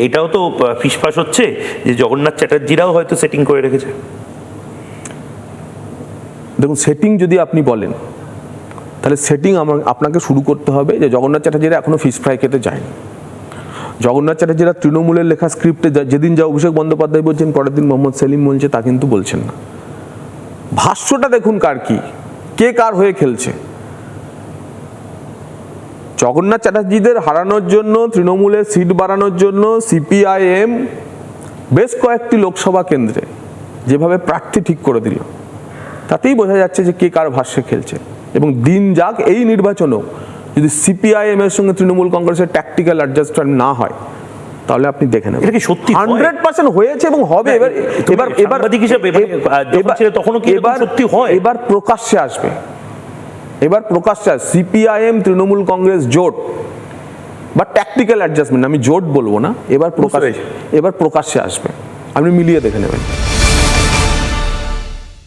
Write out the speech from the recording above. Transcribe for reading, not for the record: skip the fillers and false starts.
এটাও তো ফিসফাস হচ্ছে যে জগন্নাথ চ্যাটার্জিরাও হয়তো সেটিং করে রেখেছে। দেখুন, সেটিং যদি আপনি বলেন তাহলে সেটিং আপনাকে শুরু করতে হবে যে জগন্নাথ চ্যাটার্জিরা এখনো ফিশ ফ্রাই খেতে যায়নি। জগন্নাথ চ্যাটার্জিরা তৃণমূলের লেখা স্ক্রিপ্টে যেদিন যা অভিষেক বন্দ্যোপাধ্যায় বলছেন পরের দিন মোহাম্মদ সেলিম বলছে তা কিন্তু বলছেন না। ভাষ্যটা দেখুন কার কি, কে কার হয়ে খেলছে। জগন্নাথ চ্যাটার্জিদের হারানোর জন্য, তৃণমূলের সিট বাড়ানোর জন্য সিপিআইএম বেশ কয়েকটি লোকসভা কেন্দ্রে যেভাবে প্রার্থী ঠিক করে দিল, তাতেই বোঝা যাচ্ছে যে কে কার ভাষ্যে খেলছে। এবং দিন যাক, এই নির্বাচনেও যদি সিপিআইএম এর সঙ্গে তৃণমূল কংগ্রেসের ট্যাকটিক্যাল অ্যাডজাস্টমেন্ট না হয় তাহলে আপনি দেখে নেবেন। এটা কি সত্যি 100% হয়েছে এবং হবে। এবার প্রকাশ্যে আসবে, এবার প্রকাশ্যে সিপিআইএম তৃণমূল কংগ্রেস জোট বা ট্যাকটিক্যাল অ্যাডজাস্টমেন্ট, আমি জোট বলবো না, এবার প্রকাশ্যে আসবে। আপনি মিলিয়ে দেখে নেবেন।